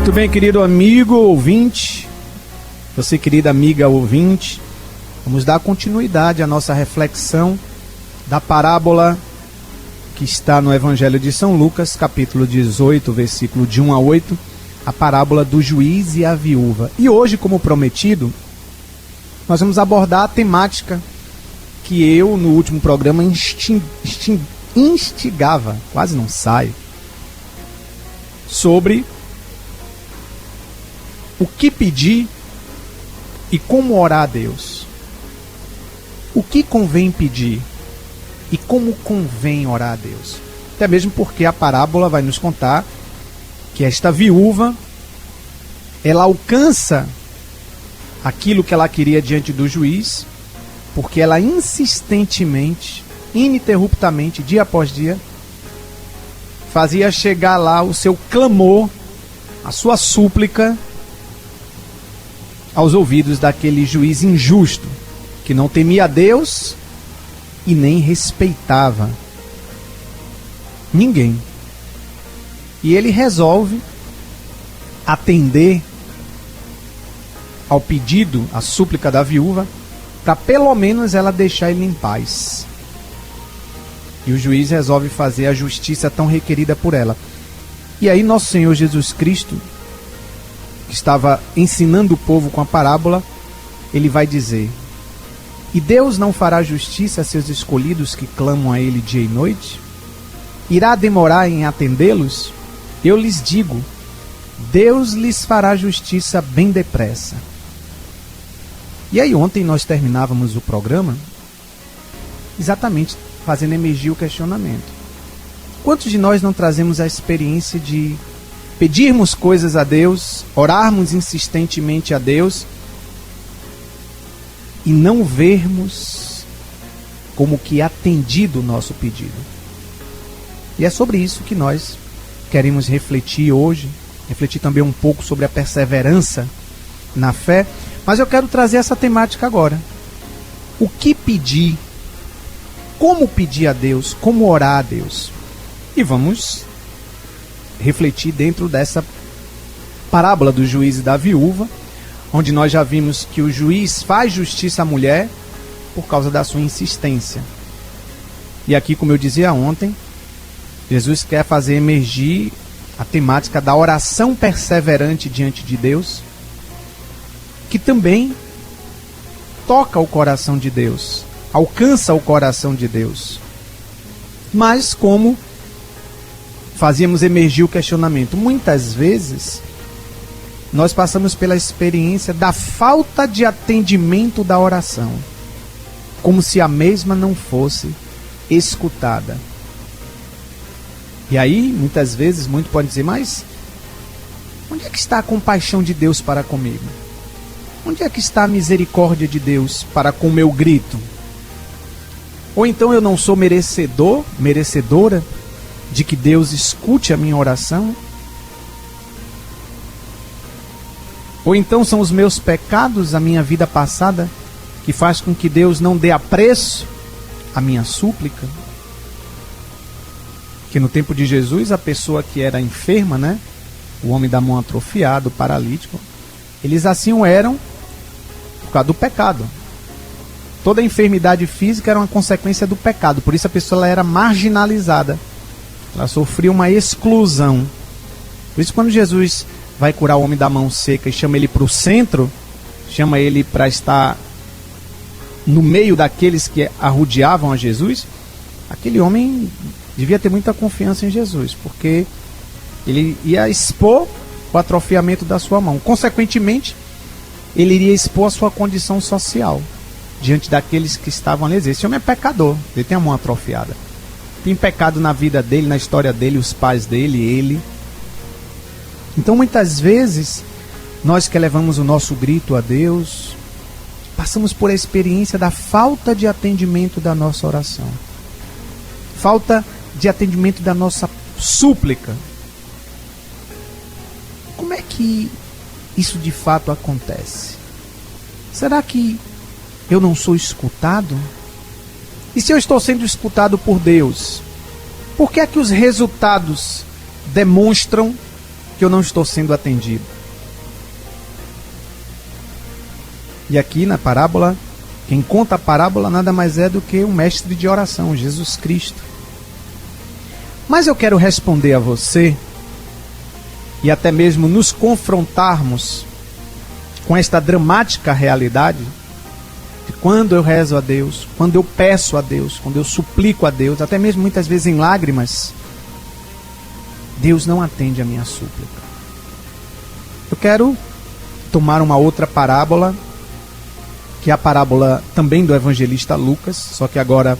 Muito bem, querido amigo ouvinte, você querida amiga ouvinte, vamos dar continuidade à nossa reflexão da parábola que está no Evangelho de São Lucas, capítulo 18, versículo de 1 a 8, a parábola do juiz e a viúva. E hoje, como prometido, nós vamos abordar a temática que eu, no último programa, instigava, quase não sai, sobre o que pedir e como orar a Deus. O que convém pedir e como convém orar a Deus. Até mesmo porque a parábola vai nos contar que esta viúva, ela alcança aquilo que ela queria diante do juiz, porque ela insistentemente, ininterruptamente, dia após dia, fazia chegar lá o seu clamor, a sua súplica, aos ouvidos daquele juiz injusto, que não temia a Deus e nem respeitava ninguém. E ele resolve atender ao pedido, à súplica da viúva, para pelo menos ela deixar ele em paz. E o juiz resolve fazer a justiça tão requerida por ela. E aí nosso Senhor Jesus Cristo, que estava ensinando o povo com a parábola, ele vai dizer: e Deus não fará justiça a seus escolhidos que clamam a ele dia e noite? Irá demorar em atendê-los? Eu lhes digo, Deus lhes fará justiça bem depressa. E aí ontem nós terminávamos o programa exatamente fazendo emergir o questionamento. Quantos de nós não trazemos a experiência de pedirmos coisas a Deus, orarmos insistentemente a Deus e não vermos como que atendido o nosso pedido? E é sobre isso que nós queremos refletir hoje, refletir também um pouco sobre a perseverança na fé, mas eu quero trazer essa temática agora. O que pedir? Como pedir a Deus? Como orar a Deus? E vamos refletir dentro dessa parábola do juiz e da viúva, onde nós já vimos que o juiz faz justiça à mulher por causa da sua insistência. E aqui, como eu dizia ontem, Jesus quer fazer emergir a temática da oração perseverante diante de Deus, que também toca o coração de Deus, alcança o coração de Deus. Mas como fazíamos emergir o questionamento, muitas vezes nós passamos pela experiência da falta de atendimento da oração, como se a mesma não fosse escutada. E aí, muitas vezes, muito pode dizer, mas onde é que está a compaixão de Deus para comigo? Onde é que está a misericórdia de Deus para com o meu grito? Ou então eu não sou merecedor, merecedora de que Deus escute a minha oração? Ou então são os meus pecados, a minha vida passada, que faz com que Deus não dê apreço à minha súplica? Que no tempo de Jesus, a pessoa que era enferma, né? O homem da mão atrofiada, o paralítico, eles assim eram por causa do pecado. Toda enfermidade física era uma consequência do pecado, por isso a pessoa ela era marginalizada. Ela sofria uma exclusão. Por isso, quando Jesus vai curar o homem da mão seca e chama ele para o centro, chama ele para estar no meio daqueles que arrodeavam a Jesus, aquele homem devia ter muita confiança em Jesus, porque ele ia expor o atrofiamento da sua mão. Consequentemente, ele iria expor a sua condição social diante daqueles que estavam ali. Esse homem é pecador, ele tem a mão atrofiada. Tem pecado na vida dele, na história dele, os pais dele, ele. Então muitas vezes, nós que elevamos o nosso grito a Deus, passamos por a experiência da falta de atendimento da nossa oração. Falta de atendimento da nossa súplica. Como é que isso de fato acontece? Será que eu não sou escutado? E se eu estou sendo escutado por Deus, por que é que os resultados demonstram que eu não estou sendo atendido? E aqui na parábola, quem conta a parábola nada mais é do que o mestre de oração, Jesus Cristo. Mas eu quero responder a você, e até mesmo nos confrontarmos com esta dramática realidade, de quando eu rezo a Deus, quando eu peço a Deus, quando eu suplico a Deus, até mesmo muitas vezes em lágrimas, Deus não atende a minha súplica. Eu quero tomar uma outra parábola, que é a parábola também do evangelista Lucas, só que agora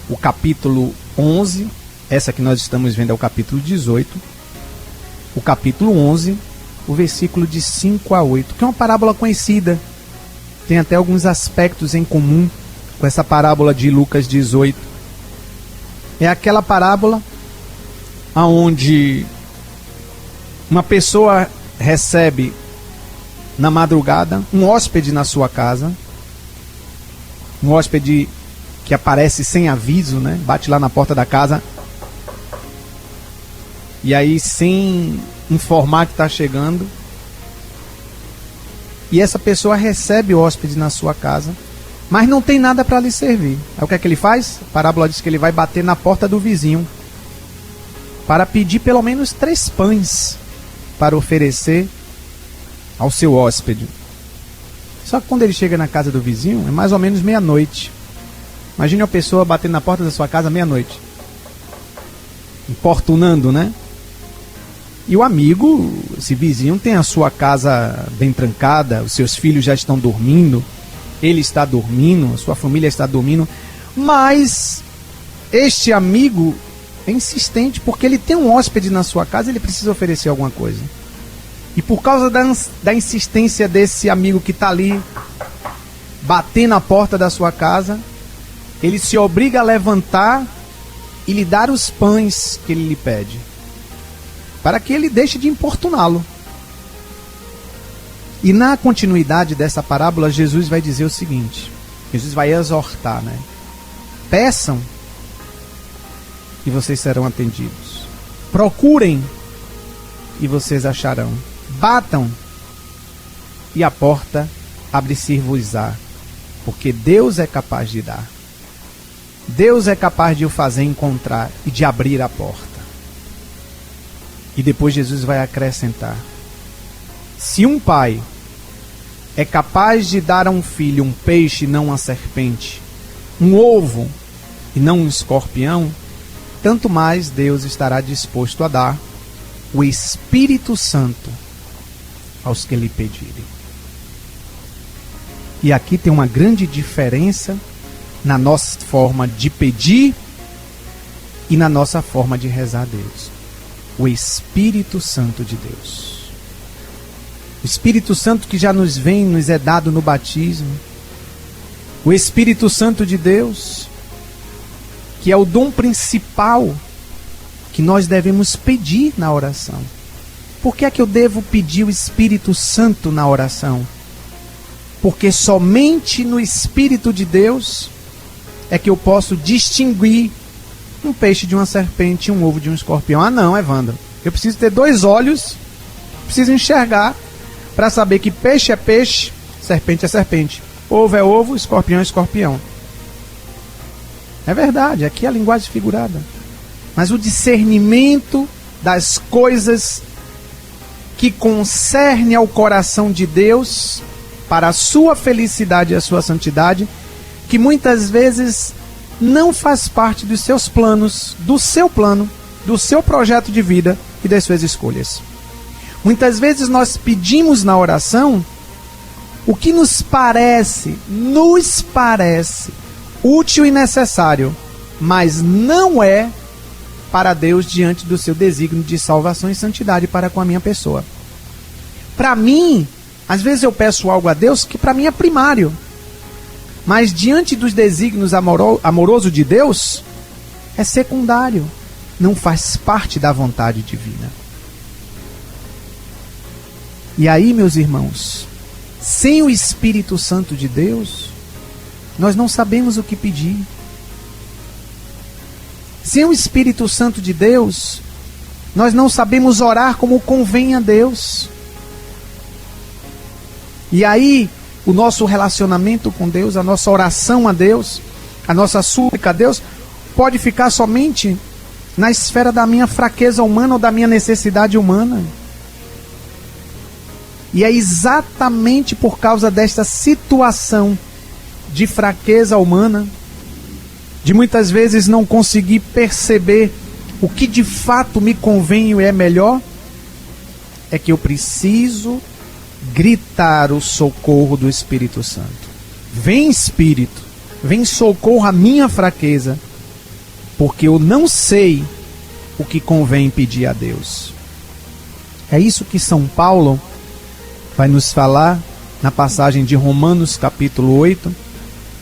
o capítulo 11, essa que nós estamos vendo é o capítulo 18, o capítulo 11, o versículo de 5 a 8, que é uma parábola conhecida, tem até alguns aspectos em comum com essa parábola de Lucas 18. É aquela parábola onde uma pessoa recebe na madrugada um hóspede na sua casa, um hóspede que aparece sem aviso, né? Bate lá na porta da casa e aí sem informar que está chegando. E essa pessoa recebe o hóspede na sua casa, mas não tem nada para lhe servir. Aí o que é que ele faz? A parábola diz que ele vai bater na porta do vizinho para pedir pelo menos 3 pães para oferecer ao seu hóspede. Só que quando ele chega na casa do vizinho, é mais ou menos meia-noite. Imagine uma pessoa batendo na porta da sua casa meia-noite, importunando, né? E o amigo, esse vizinho, tem a sua casa bem trancada, os seus filhos já estão dormindo, ele está dormindo, a sua família está dormindo, mas este amigo é insistente, porque ele tem um hóspede na sua casa, ele precisa oferecer alguma coisa. E por causa da insistência desse amigo que está ali, batendo na porta da sua casa, ele se obriga a levantar e lhe dar os pães que ele lhe pede, para que ele deixe de importuná-lo. E na continuidade dessa parábola, Jesus vai dizer o seguinte, Jesus vai exortar, né? Peçam e vocês serão atendidos. Procurem e vocês acharão. Batam e a porta abre-se-vos-á, porque Deus é capaz de dar. Deus é capaz de o fazer encontrar e de abrir a porta. E depois Jesus vai acrescentar: se um pai é capaz de dar a um filho um peixe e não uma serpente, um ovo e não um escorpião, tanto mais Deus estará disposto a dar o Espírito Santo aos que lhe pedirem. E aqui tem uma grande diferença na nossa forma de pedir e na nossa forma de rezar a Deus. O Espírito Santo de Deus. O Espírito Santo que já nos é dado no batismo. O Espírito Santo de Deus, que é o dom principal que nós devemos pedir na oração. Por que é que eu devo pedir o Espírito Santo na oração? Porque somente no Espírito de Deus é que eu posso distinguir um peixe de uma serpente, um ovo de um escorpião. Ah não, Evandro, eu preciso ter 2 olhos, preciso enxergar para saber que peixe é peixe, serpente é serpente, ovo é ovo, escorpião é escorpião. É verdade, aqui é a linguagem figurada. Mas o discernimento das coisas que concerne ao coração de Deus, para a sua felicidade e a sua santidade, que muitas vezes não faz parte dos seus planos, do seu plano, do seu projeto de vida e das suas escolhas. Muitas vezes nós pedimos na oração o que nos parece útil e necessário, mas não é para Deus diante do seu desígnio de salvação e santidade para com a minha pessoa. Para mim, às vezes eu peço algo a Deus que para mim é primário, mas diante dos desígnios amorosos de Deus, é secundário, não faz parte da vontade divina. E aí, meus irmãos, sem o Espírito Santo de Deus, nós não sabemos o que pedir. Sem o Espírito Santo de Deus, Nós não sabemos orar como convém a Deus. E aí, o nosso relacionamento com Deus, a nossa oração a Deus, a nossa súplica a Deus, pode ficar somente na esfera da minha fraqueza humana ou da minha necessidade humana. E é exatamente por causa desta situação de fraqueza humana, de muitas vezes não conseguir perceber o que de fato me convém e é melhor, é que eu preciso gritar o socorro do Espírito Santo. Vem, Espírito, vem socorro a minha fraqueza, porque eu não sei o que convém pedir a Deus. É isso que São Paulo vai nos falar na passagem de Romanos capítulo 8,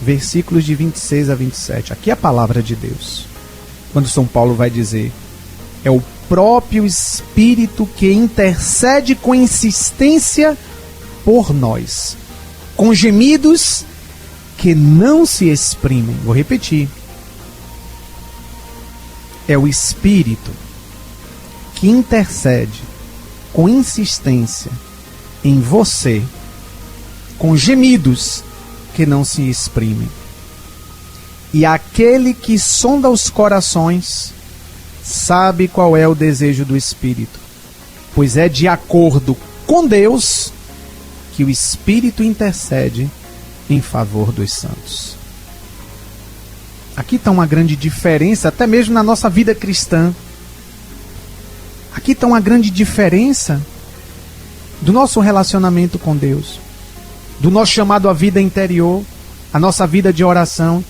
versículos de 26 a 27. Aqui é a palavra de Deus. Quando São Paulo vai dizer: é o próprio Espírito que intercede com insistência por nós, com gemidos que não se exprimem. Vou repetir. É o Espírito que intercede com insistência em você, com gemidos que não se exprimem. E aquele que sonda os corações sabe qual é o desejo do Espírito, pois é de acordo com Deus que o Espírito intercede em favor dos santos. Aqui está uma grande diferença, até mesmo na nossa vida cristã. Aqui está uma grande diferença do nosso relacionamento com Deus, do nosso chamado à vida interior, a nossa vida de oração,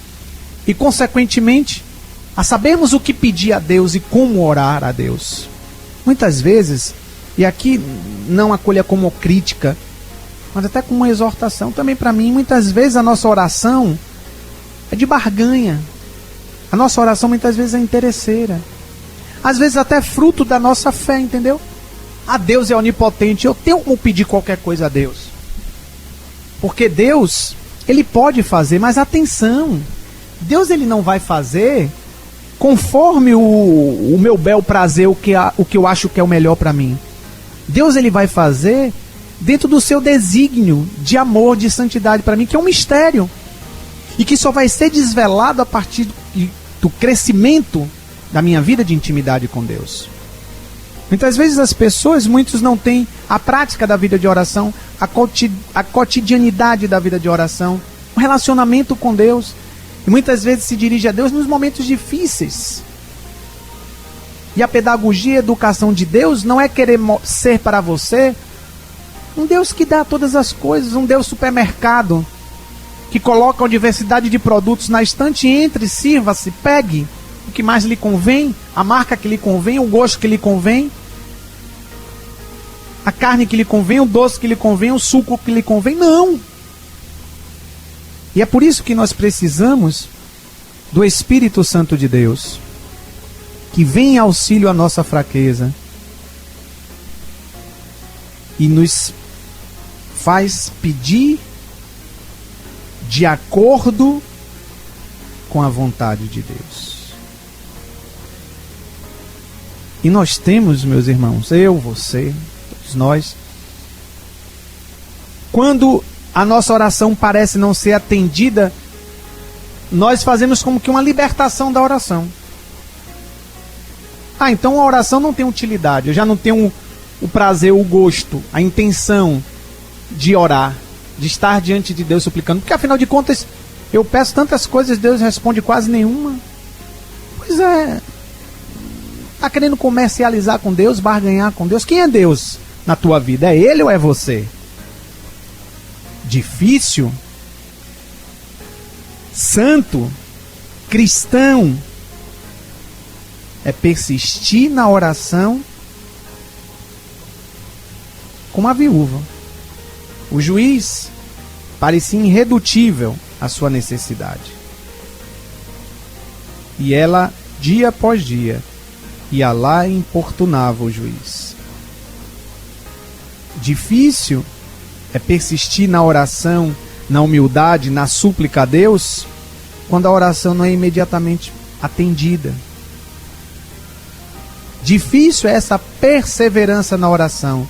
e consequentemente a sabermos o que pedir a Deus e como orar a Deus. Muitas vezes, e aqui não acolha como crítica, mas até como uma exortação também para mim, muitas vezes a nossa oração é de barganha. A nossa oração muitas vezes é interesseira. Às vezes até fruto da nossa fé, entendeu? Ah, Deus é onipotente, eu tenho como pedir qualquer coisa a Deus. Porque Deus, Ele pode fazer, mas atenção, Deus Ele não vai fazer conforme o meu bel prazer, o que eu acho que é o melhor para mim. Deus Ele vai fazer dentro do seu desígnio de amor, de santidade para mim, que é um mistério. E que só vai ser desvelado a partir do crescimento da minha vida de intimidade com Deus. Muitas vezes muitos não têm a prática da vida de oração, a cotidianidade da vida de oração, o relacionamento com Deus. E muitas vezes se dirige a Deus nos momentos difíceis. E a pedagogia e a educação de Deus não é querer ser para você um Deus que dá todas as coisas, um Deus supermercado, que coloca uma diversidade de produtos na estante, entre, sirva-se, pegue o que mais lhe convém, a marca que lhe convém, o gosto que lhe convém, a carne que lhe convém, o doce que lhe convém, o suco que lhe convém. Não! E é por isso que nós precisamos do Espírito Santo de Deus, que vem em auxílio à nossa fraqueza e nos faz pedir de acordo com a vontade de Deus. E nós temos, meus irmãos, eu, você, todos nós, quando a nossa oração parece não ser atendida, nós fazemos como que uma libertação da oração. Ah, então a oração não tem utilidade, eu já não tenho o prazer, o gosto, a intenção de orar, de estar diante de Deus suplicando, porque afinal de contas eu peço tantas coisas, Deus responde quase nenhuma. Pois é, está querendo comercializar com Deus, barganhar com Deus? Quem é Deus na tua vida? É Ele ou é você? Difícil, santo, cristão, é persistir na oração como a viúva. O juiz parecia irredutível à sua necessidade. E ela, dia após dia, ia lá e importunava o juiz. Difícil é persistir na oração, na humildade, na súplica a Deus, quando a oração não é imediatamente atendida. Difícil é essa perseverança na oração,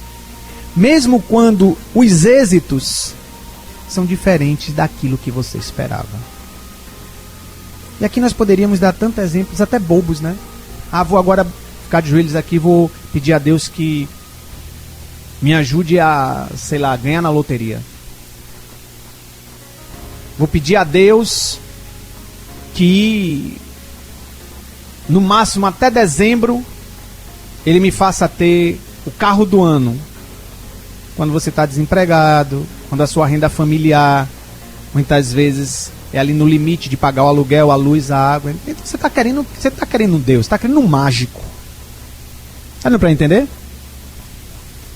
mesmo quando os êxitos são diferentes daquilo que você esperava. E aqui nós poderíamos dar tantos exemplos, até bobos, né? Vou agora ficar de joelhos aqui, vou pedir a Deus que me ajude a, ganhar na loteria. Vou pedir a Deus que, no máximo até dezembro, Ele me faça ter o carro do ano. Quando você está desempregado, quando a sua renda familiar, muitas vezes, é ali no limite de pagar o aluguel, a luz, a água. Então você está querendo um Deus, está querendo um mágico. Está dando para entender?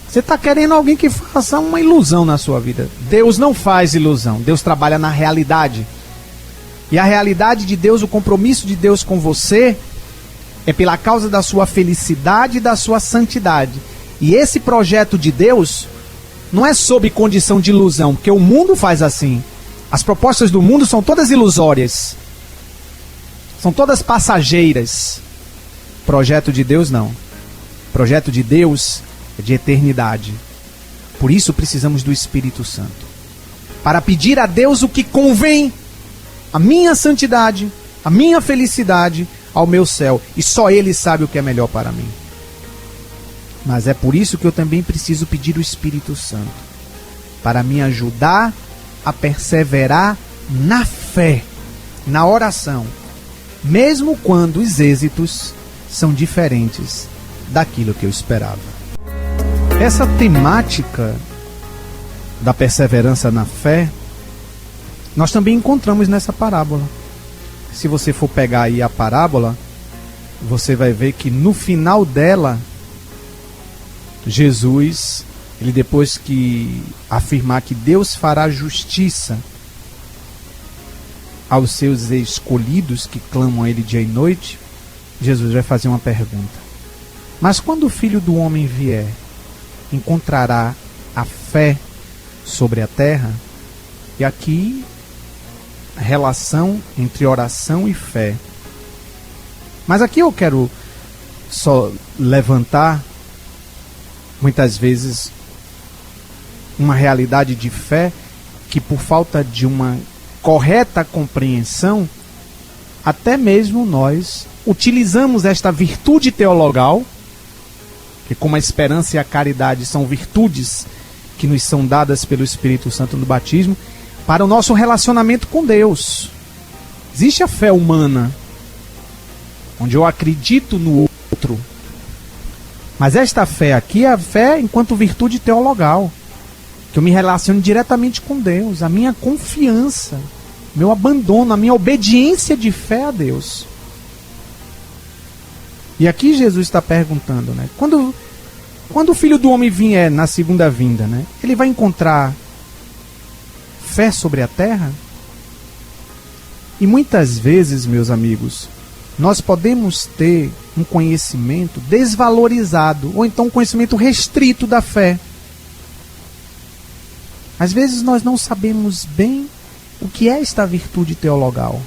Você está querendo alguém que faça uma ilusão na sua vida. Deus não faz ilusão. Deus trabalha na realidade. E a realidade de Deus, o compromisso de Deus com você, é pela causa da sua felicidade e da sua santidade. E esse projeto de Deus não é sob condição de ilusão, porque o mundo faz assim. As propostas do mundo são todas ilusórias. São todas passageiras. Projeto de Deus não. Projeto de Deus é de eternidade. Por isso precisamos do Espírito Santo, para pedir a Deus o que convém, a minha santidade, a minha felicidade, ao meu céu. E só Ele sabe o que é melhor para mim. Mas é por isso que eu também preciso pedir o Espírito Santo, para me ajudar a perseverar na fé, na oração, mesmo quando os êxitos são diferentes daquilo que eu esperava. Essa temática da perseverança na fé, nós também encontramos nessa parábola. Se você for pegar aí a parábola, você vai ver que no final dela, Jesus, ele depois que afirmar que Deus fará justiça aos seus escolhidos que clamam a Ele dia e noite, Jesus vai fazer uma pergunta. Mas quando o Filho do Homem vier, encontrará a fé sobre a terra? E aqui, a relação entre oração e fé. Mas aqui eu quero só levantar, muitas vezes, uma realidade de fé que, por falta de uma correta compreensão, até mesmo nós utilizamos esta virtude teologal, que como a esperança e a caridade são virtudes que nos são dadas pelo Espírito Santo no batismo, para o nosso relacionamento com Deus. Existe a fé humana, onde eu acredito no outro. Mas esta fé aqui é a fé enquanto virtude teologal, que eu me relaciono diretamente com Deus, a minha confiança, meu abandono, a minha obediência de fé a Deus. E aqui Jesus está perguntando, né? Quando o Filho do Homem vier na segunda vinda, né? Ele vai encontrar fé sobre a terra? E muitas vezes, meus amigos, nós podemos ter um conhecimento desvalorizado, ou então um conhecimento restrito da fé. Às vezes nós não sabemos bem o que é esta virtude teologal.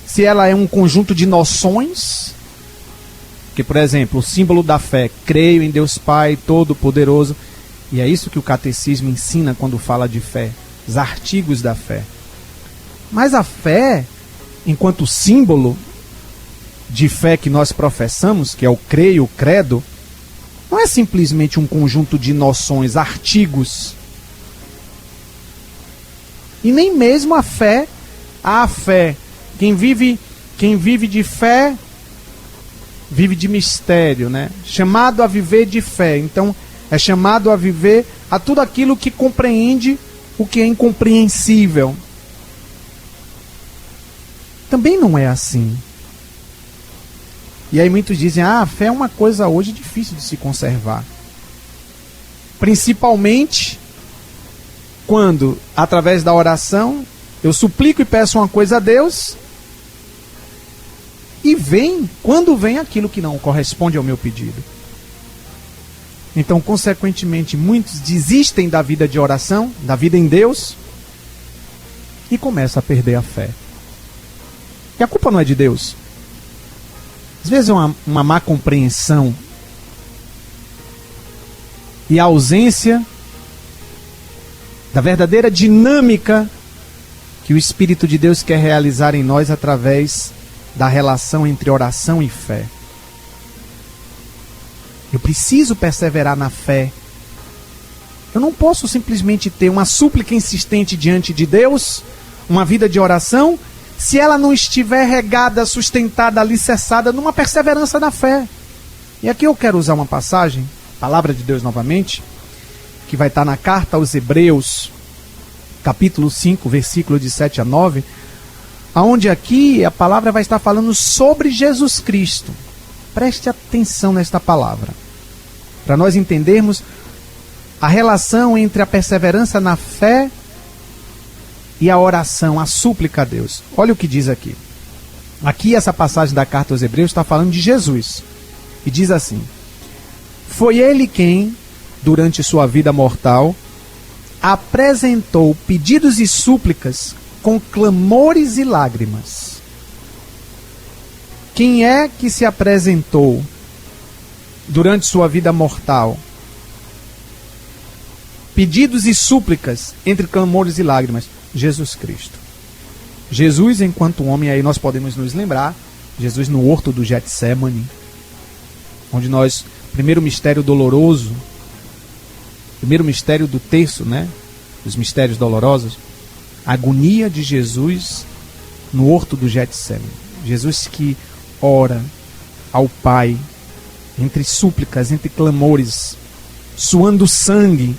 Se ela é um conjunto de noções, que, por exemplo, o símbolo da fé, creio em Deus Pai Todo-Poderoso, e é isso que o catecismo ensina quando fala de fé, os artigos da fé. Mas a fé, enquanto símbolo de fé que nós professamos, que é o creio, o credo, não é simplesmente um conjunto de noções, artigos. E nem mesmo a fé, quem vive de fé, vive de mistério, né? Chamado a viver de fé. Então, é chamado a viver a tudo aquilo que compreende o que é incompreensível. Também não é assim. E aí muitos dizem, a fé é uma coisa hoje difícil de se conservar. Principalmente quando, através da oração, eu suplico e peço uma coisa a Deus, e quando vem aquilo que não corresponde ao meu pedido. Então, consequentemente, muitos desistem da vida de oração, da vida em Deus, e começam a perder a fé. E a culpa não é de Deus. Às vezes uma má compreensão e a ausência da verdadeira dinâmica que o Espírito de Deus quer realizar em nós através da relação entre oração e fé. Eu preciso perseverar na fé. Eu não posso simplesmente ter uma súplica insistente diante de Deus, uma vida de oração, se ela não estiver regada, sustentada, alicerçada numa perseverança na fé. E aqui eu quero usar uma passagem, Palavra de Deus novamente, que vai estar na carta aos Hebreus, capítulo 5, versículo de 7 a 9, onde aqui a palavra vai estar falando sobre Jesus Cristo. Preste atenção nesta palavra, para nós entendermos a relação entre a perseverança na fé e a oração, a súplica a Deus. Olha o que diz aqui. Aqui essa passagem da carta aos Hebreus está falando de Jesus. E diz assim: foi ele quem, durante sua vida mortal, apresentou pedidos e súplicas com clamores e lágrimas. Quem é que se apresentou durante sua vida mortal? Pedidos e súplicas entre clamores e lágrimas. Jesus Cristo. Jesus, enquanto homem, aí nós podemos nos lembrar, Jesus no horto do Getsemane, onde nós, primeiro mistério doloroso, primeiro mistério do terço, né? Os mistérios dolorosos, a agonia de Jesus no horto do Getsemane. Jesus que ora ao Pai, entre súplicas, entre clamores, suando sangue.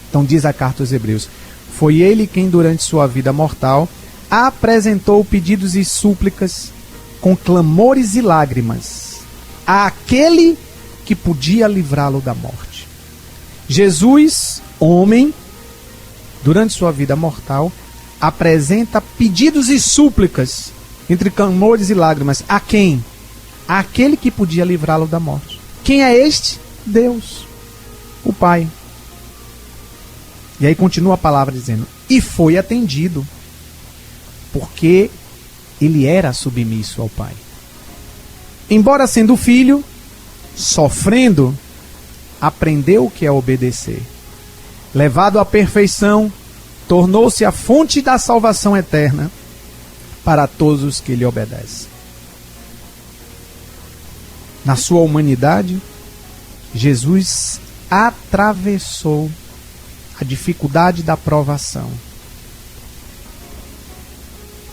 Então diz a carta aos Hebreus: foi ele quem durante sua vida mortal apresentou pedidos e súplicas com clamores e lágrimas àquele que podia livrá-lo da morte. Jesus, homem, durante sua vida mortal, apresenta pedidos e súplicas entre clamores e lágrimas. A quem? Àquele que podia livrá-lo da morte. Quem é este? Deus, o Pai. E aí continua a palavra dizendo: e foi atendido, porque ele era submisso ao Pai. Embora sendo filho, sofrendo, aprendeu o que é obedecer. Levado à perfeição, tornou-se a fonte da salvação eterna para todos os que lhe obedecem. Na sua humanidade, Jesus atravessou a dificuldade da provação.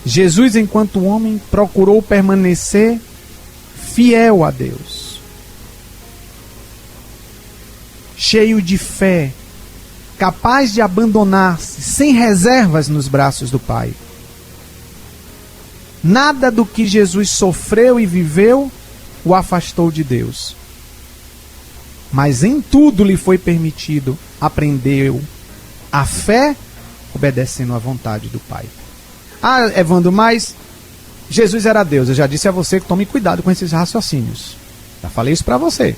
Jesus, enquanto homem, procurou permanecer fiel a Deus, cheio de fé, capaz de abandonar-se sem reservas nos braços do Pai. Nada do que Jesus sofreu e viveu o afastou de Deus. Mas em tudo lhe foi permitido, aprendeu a fé, obedecendo à vontade do Pai. Ah, Evandro, mas Jesus era Deus. Eu já disse a você que tome cuidado com esses raciocínios. Já falei isso para você.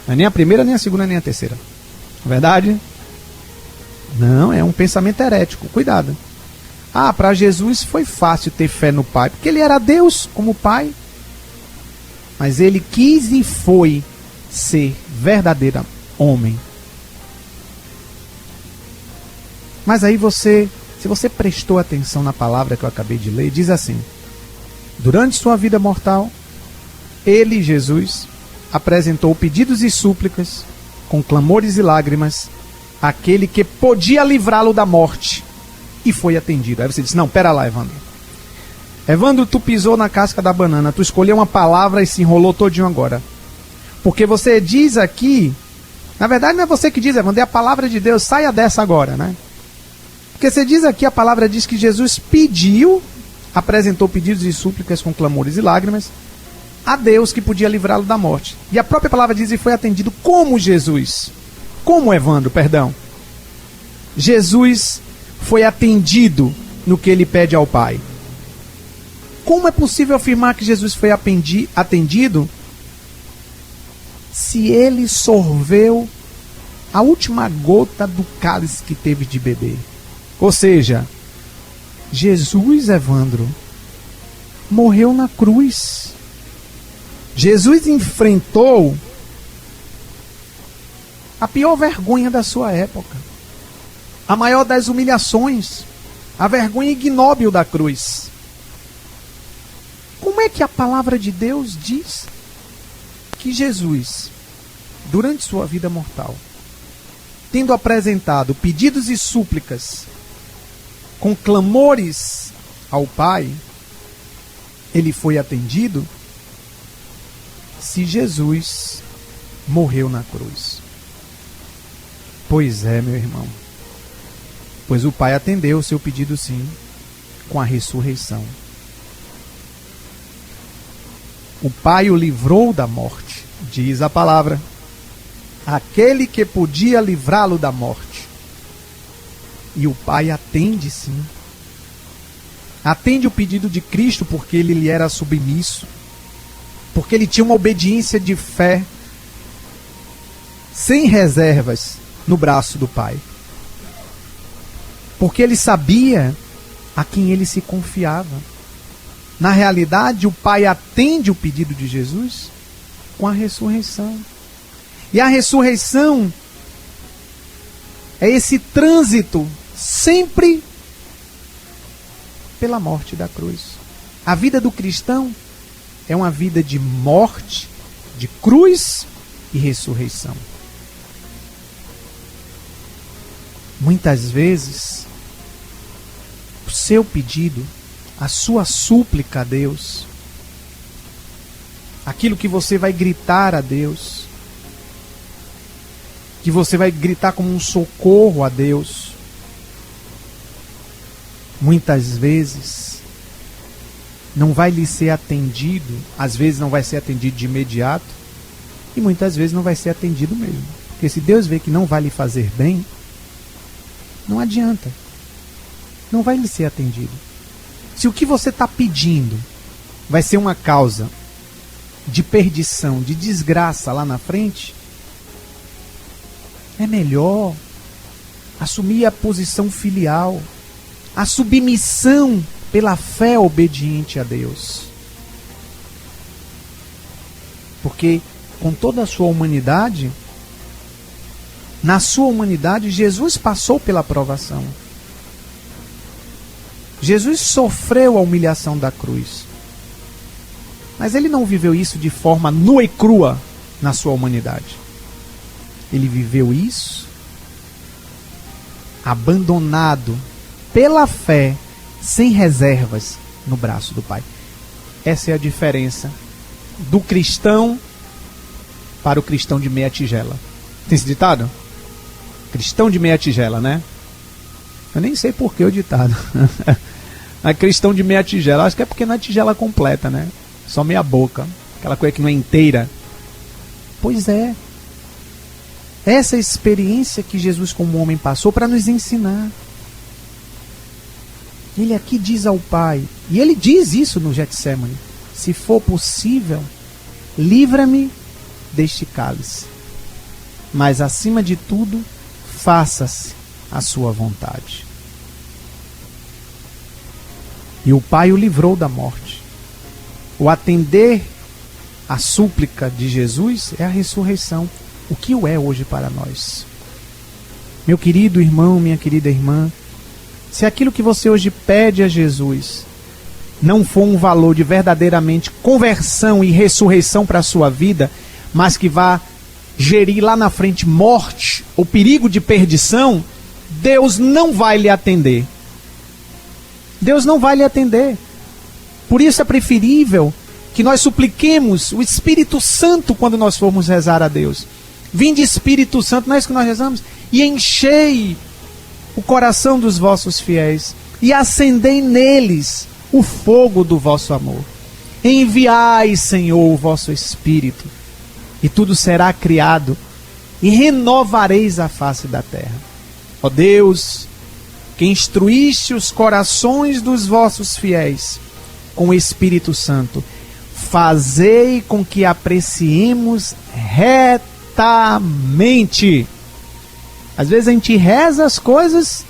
Não é nem a primeira, nem a segunda, nem a terceira. Não é verdade? Não, é um pensamento herético. Cuidado. Ah, para Jesus foi fácil ter fé no Pai, porque ele era Deus como Pai. Mas ele quis e foi ser verdadeiro homem. Mas aí se você prestou atenção na palavra que eu acabei de ler, diz assim: durante sua vida mortal, ele, Jesus, apresentou pedidos e súplicas, com clamores e lágrimas, àquele que podia livrá-lo da morte, e foi atendido. Aí você diz: não, pera lá, Evandro. Evandro, tu pisou na casca da banana, tu escolheu uma palavra e se enrolou todinho agora. Porque você diz aqui, na verdade não é você que diz, Evandro, é a palavra de Deus, saia dessa agora, né? Porque você diz aqui, a palavra diz que Jesus pediu, apresentou pedidos e súplicas com clamores e lágrimas a Deus que podia livrá-lo da morte. E a própria palavra diz: e foi atendido como Jesus. Como Evandro, perdão. Jesus foi atendido no que ele pede ao Pai. Como é possível afirmar que Jesus foi atendido se ele sorveu a última gota do cálice que teve de beber? Ou seja, Jesus, Evandro, morreu na cruz Jesus enfrentou a pior vergonha da sua época, a maior das humilhações, a vergonha ignóbil da cruz. Como é que a palavra de Deus diz que Jesus, durante sua vida mortal, tendo apresentado pedidos e súplicas com clamores ao Pai, ele foi atendido? Se Jesus morreu na cruz. Pois é, meu irmão. Pois o Pai atendeu o seu pedido, sim, com a ressurreição. O Pai o livrou da morte, diz a palavra. Aquele que podia livrá-lo da morte. E o Pai atende, sim. Atende o pedido de Cristo porque ele lhe era submisso. Porque ele tinha uma obediência de fé, sem reservas, no braço do Pai. Porque ele sabia a quem ele se confiava. Na realidade, o Pai atende o pedido de Jesus com a ressurreição. E a ressurreição é esse trânsito sempre pela morte da cruz. A vida do cristão é uma vida de morte, de cruz e ressurreição. Muitas vezes, o seu pedido, a sua súplica a Deus, aquilo que você vai gritar a Deus, que você vai gritar como um socorro a Deus, muitas vezes não vai lhe ser atendido, às vezes não vai ser atendido de imediato, e muitas vezes não vai ser atendido mesmo. Porque se Deus vê que não vai lhe fazer bem, não adianta, não vai lhe ser atendido. Se o que você está pedindo vai ser uma causa de perdição, de desgraça lá na frente, é melhor assumir a posição filial, a submissão pela fé obediente a Deus. Porque com toda a sua humanidade, na sua humanidade, Jesus passou pela provação. Jesus sofreu a humilhação da cruz. Mas ele não viveu isso de forma nua e crua na sua humanidade. Ele viveu isso abandonado pela fé, sem reservas, no braço do Pai. Essa é a diferença do cristão para o cristão de meia tigela. Tem esse ditado? Cristão de meia tigela, né? Eu nem sei por que o ditado. A cristão de meia tigela, acho que é porque não é tigela completa, né? Só meia boca, aquela coisa que não é inteira. Pois é. Essa experiência que Jesus como homem passou para nos ensinar. Ele aqui diz ao Pai, e ele diz isso no Getsêmani: se for possível, livra-me deste cálice, mas acima de tudo, faça-se a sua vontade. E o Pai o livrou da morte. O atender à súplica de Jesus é a ressurreição, o que o é hoje para nós. Meu querido irmão, minha querida irmã, se aquilo que você hoje pede a Jesus não for um valor de verdadeiramente conversão e ressurreição para a sua vida, mas que vá gerir lá na frente morte ou perigo de perdição, Deus não vai lhe atender. Deus não vai lhe atender. Por isso é preferível que nós supliquemos o Espírito Santo quando nós formos rezar a Deus. Vinde Espírito Santo, não é isso que nós rezamos? E enchei o coração dos vossos fiéis e acendei neles o fogo do vosso amor. Enviai, Senhor, o vosso Espírito, e tudo será criado, e renovareis a face da terra. Ó Deus, que instruíste os corações dos vossos fiéis com o Espírito Santo, fazei com que apreciemos retamente. Às vezes a gente reza as coisas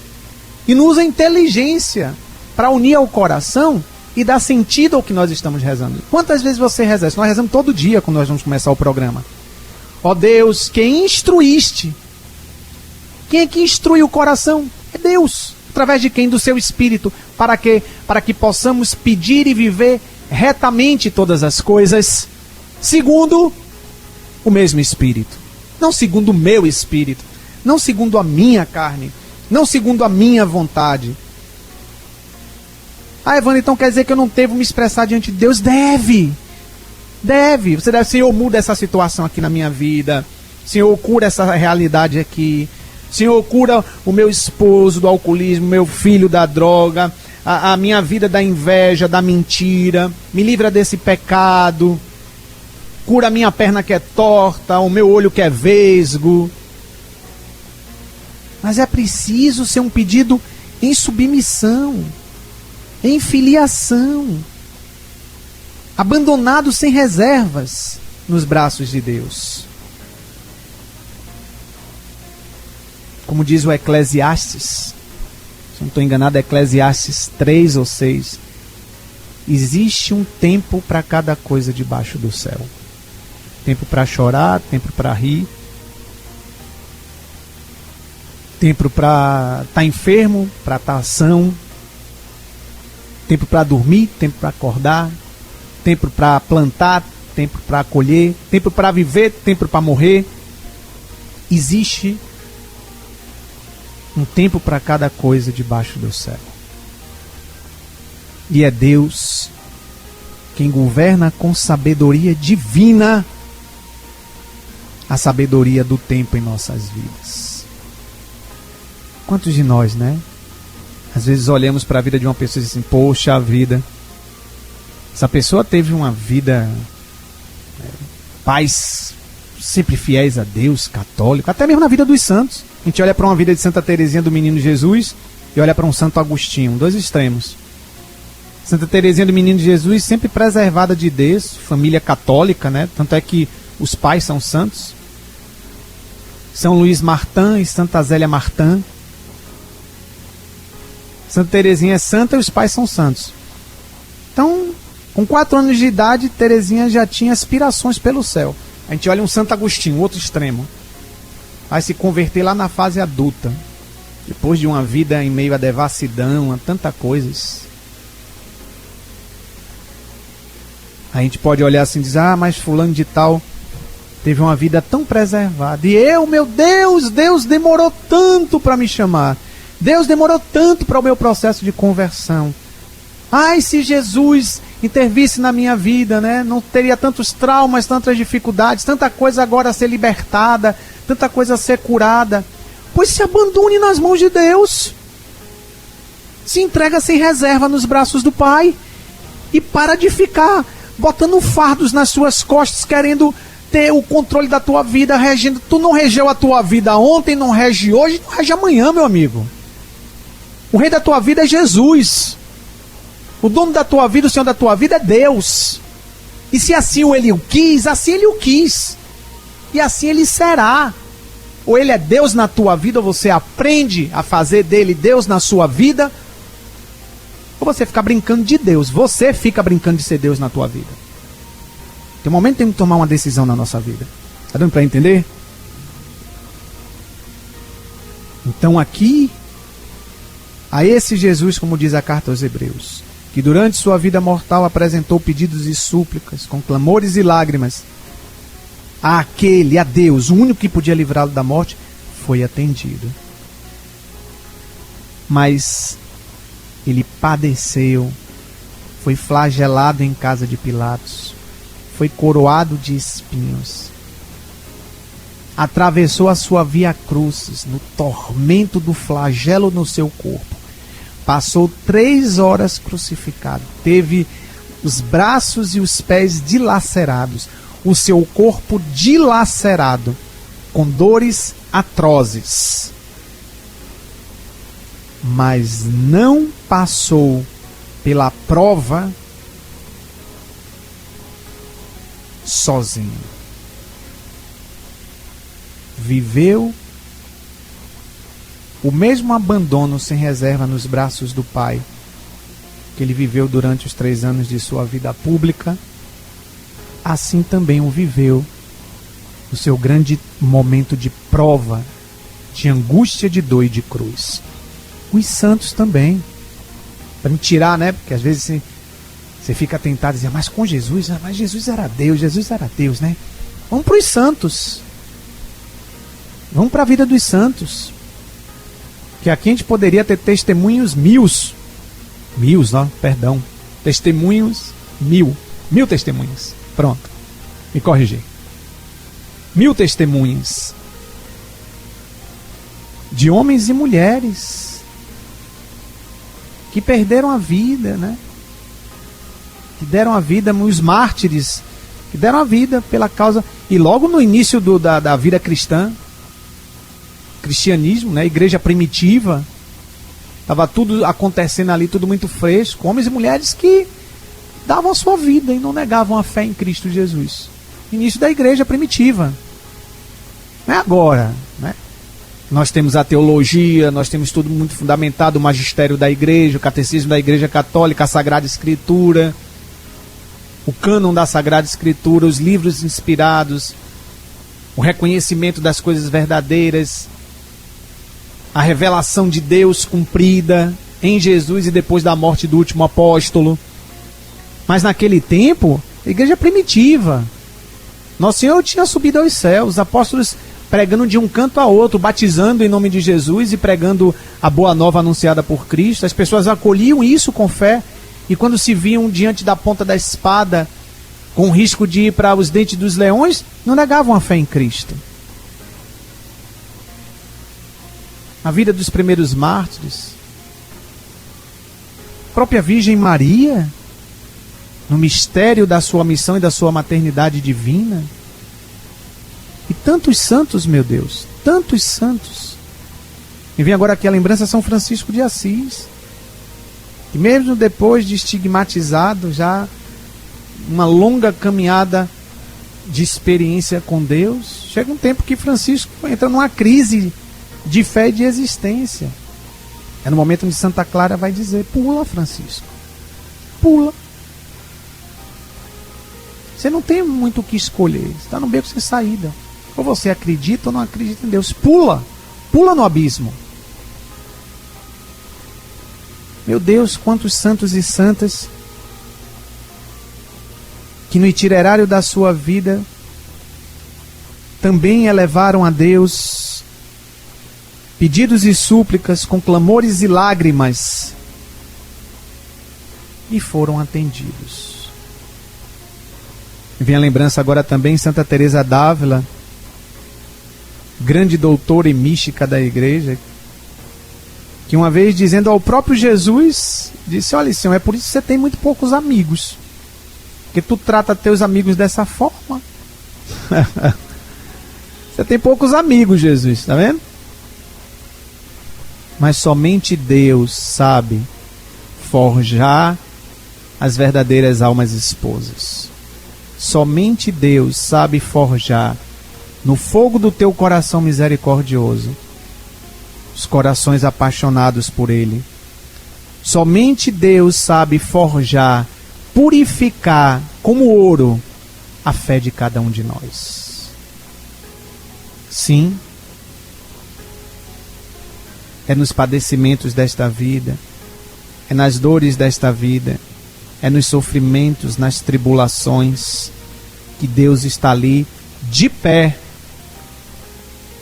e não usa inteligência para unir ao coração e dar sentido ao que nós estamos rezando. Quantas vezes você reza isso? Nós rezamos todo dia quando nós vamos começar o programa. Ó Deus, quem instruíste? Quem é que instrui o coração? É Deus. Através de quem? Do seu Espírito. Para quê? Para que possamos pedir e viver retamente todas as coisas, segundo o mesmo Espírito. Não segundo o meu Espírito. Não segundo a minha carne. Não segundo a minha vontade. Ah, Evandro, então quer dizer que eu não devo me expressar diante de Deus? Deve. Deve. Você deve, Senhor, muda essa situação aqui na minha vida. Senhor, cura essa realidade aqui. Senhor, cura o meu esposo do alcoolismo, meu filho da droga, a minha vida da inveja, da mentira. Me livra desse pecado. Cura a minha perna que é torta, o meu olho que é vesgo. Mas é preciso ser um pedido em submissão, em filiação, abandonado sem reservas nos braços de Deus. Como diz o Eclesiastes, se não estou enganado, Eclesiastes 3 ou 6, existe um tempo para cada coisa debaixo do céu. Tempo para chorar, tempo para rir, tempo para estar enfermo, para estar são, tempo para dormir, tempo para acordar, tempo para plantar, tempo para colher, tempo para viver, tempo para morrer. Existe um tempo para cada coisa debaixo do céu. E é Deus quem governa com sabedoria divina a sabedoria do tempo em nossas vidas. Quantos de nós, né? Às vezes olhamos para a vida de uma pessoa e dizemos assim, poxa vida, essa pessoa teve uma vida, pais sempre fiéis a Deus, católico, até mesmo na vida dos santos. A gente olha para uma vida de Santa Teresinha do Menino Jesus e olha para um Santo Agostinho, dois extremos. Santa Teresinha do Menino Jesus sempre preservada de Deus, família católica, né? Tanto é que os pais são santos. São Luís Martin e Santa Zélia Martin. Santa Teresinha é santa e os pais são santos. Então, com 4 anos de idade, Teresinha já tinha aspirações pelo céu. A gente olha um Santo Agostinho, outro extremo. Vai se converter lá na fase adulta. Depois de uma vida em meio à devassidão, a tanta coisas. A gente pode olhar assim e dizer, mas fulano de tal teve uma vida tão preservada. E eu, meu Deus, Deus demorou tanto para me chamar. Deus demorou tanto para o meu processo de conversão. Ai, se Jesus intervisse na minha vida, né? Não teria tantos traumas, tantas dificuldades, tanta coisa agora a ser libertada, tanta coisa a ser curada. Pois se abandone nas mãos de Deus. Se entrega sem reserva nos braços do Pai. E para de ficar botando fardos nas suas costas, querendo ter o controle da tua vida, regendo. Tu não regeu a tua vida ontem, não rege hoje, não rege amanhã, meu amigo. O rei da tua vida é Jesus. O dono da tua vida, o Senhor da tua vida é Deus. E se assim ele o quis, assim ele o quis. E assim ele será. Ou ele é Deus na tua vida, ou você aprende a fazer dele Deus na sua vida, ou você fica brincando de Deus. Você fica brincando de ser Deus na tua vida. Tem um momento que tem que tomar uma decisão na nossa vida. Está dando para entender? Então aqui, a esse Jesus, como diz a carta aos Hebreus, que durante sua vida mortal apresentou pedidos e súplicas, com clamores e lágrimas, a Deus, o único que podia livrá-lo da morte, foi atendido. Mas ele padeceu, foi flagelado em casa de Pilatos, foi coroado de espinhos, atravessou a sua via crucis, no tormento do flagelo no seu corpo, passou 3 horas crucificado, teve os braços e os pés dilacerados, o seu corpo dilacerado, com dores atrozes. Mas não passou pela prova sozinho. Viveu o mesmo abandono sem reserva nos braços do Pai que ele viveu durante os 3 anos de sua vida pública, assim também o viveu no seu grande momento de prova, de angústia, de dor e de cruz. Os santos também. Para me tirar, né? Porque às vezes você fica tentado a dizer, mas com Jesus, mas Jesus era Deus, né? Vamos para os santos. Vamos para a vida dos santos. Que aqui a gente poderia ter testemunhos testemunhos 1000 testemunhas. Pronto, me corrigi. 1000 testemunhas de homens e mulheres que perderam a vida, né? Que deram a vida, os mártires que deram a vida pela causa. E logo no início da vida cristã, cristianismo, né? Igreja primitiva, estava tudo acontecendo ali, tudo muito fresco. Homens e mulheres que davam a sua vida e não negavam a fé em Cristo Jesus. Início da igreja primitiva. Não é agora, né? Nós temos a teologia, nós temos tudo muito fundamentado, o magistério da igreja, o catecismo da igreja católica, a Sagrada Escritura, o cânon da Sagrada Escritura, os livros inspirados, o reconhecimento das coisas verdadeiras, a revelação de Deus cumprida em Jesus e depois da morte do último apóstolo. Mas naquele tempo, a igreja primitiva, Nosso Senhor tinha subido aos céus, os apóstolos pregando de um canto a outro, batizando em nome de Jesus e pregando a boa nova anunciada por Cristo. As pessoas acolhiam isso com fé, e quando se viam diante da ponta da espada, com o risco de ir para os dentes dos leões, não negavam a fé em Cristo. A vida dos primeiros mártires, a própria Virgem Maria, no mistério da sua missão e da sua maternidade divina, e tantos santos, meu Deus, tantos santos. Me vem agora aqui a lembrança de São Francisco de Assis, que mesmo depois de estigmatizado, já uma longa caminhada de experiência com Deus, chega um tempo que Francisco entra numa crise de fé e de existência. É no momento onde Santa Clara vai dizer: pula, Francisco, pula. Você não tem muito o que escolher, você está no beco sem saída. Ou você acredita ou não acredita em Deus. Pula, pula no abismo. Meu Deus, quantos santos e santas que no itinerário da sua vida também elevaram a Deus pedidos e súplicas com clamores e lágrimas e foram atendidos. Vem a lembrança agora também Santa Teresa d'Ávila, grande doutora e mística da igreja, que uma vez dizendo ao próprio Jesus, disse: olha, Senhor, é por isso que você tem muito poucos amigos, porque tu trata teus amigos dessa forma. Você tem poucos amigos, Jesus, está vendo? Mas somente Deus sabe forjar as verdadeiras almas esposas. Somente Deus sabe forjar no fogo do teu coração misericordioso os corações apaixonados por Ele. Somente Deus sabe forjar, purificar como ouro a fé de cada um de nós. Sim, é nos padecimentos desta vida, é nas dores desta vida, é nos sofrimentos, nas tribulações, que Deus está ali de pé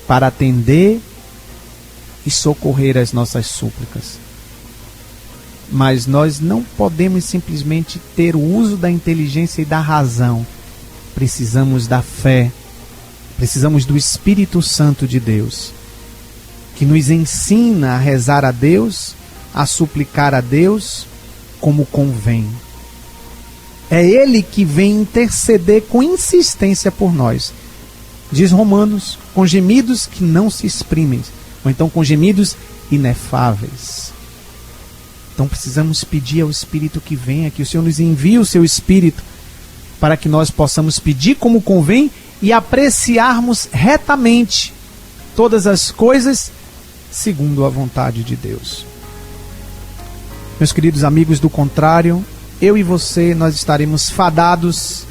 para atender e socorrer as nossas súplicas. Mas nós não podemos simplesmente ter o uso da inteligência e da razão. Precisamos da fé, precisamos do Espírito Santo de Deus, que nos ensina a rezar a Deus, a suplicar a Deus como convém. É Ele que vem interceder com insistência por nós. Diz Romanos, com gemidos que não se exprimem, ou então com gemidos inefáveis. Então precisamos pedir ao Espírito que venha, que o Senhor nos envie o seu Espírito, para que nós possamos pedir como convém e apreciarmos retamente todas as coisas segundo a vontade de Deus. Meus queridos amigos, do contrário, eu e você, nós estaremos fadados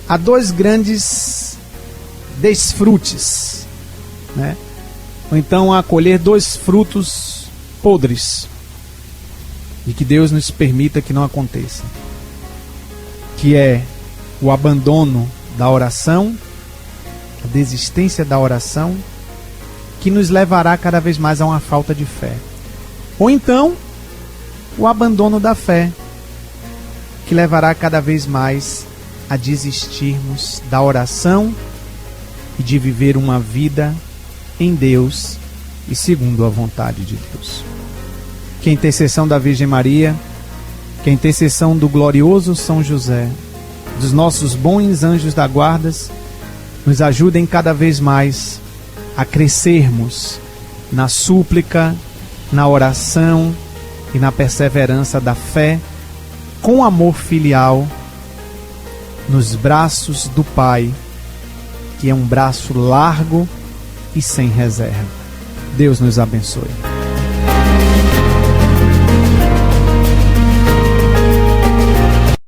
a dois grandes desfrutes, né? Ou então a colher dois frutos podres, e que Deus nos permita que não aconteça, que é o abandono da oração, a desistência da oração, que nos levará cada vez mais a uma falta de fé. Ou então, o abandono da fé, que levará cada vez mais a desistirmos da oração e de viver uma vida em Deus e segundo a vontade de Deus. Que a intercessão da Virgem Maria, que a intercessão do glorioso São José, dos nossos bons anjos da guarda, nos ajudem cada vez mais a crescermos na súplica, na oração e na perseverança da fé, com amor filial, nos braços do Pai, que é um braço largo e sem reserva. Deus nos abençoe.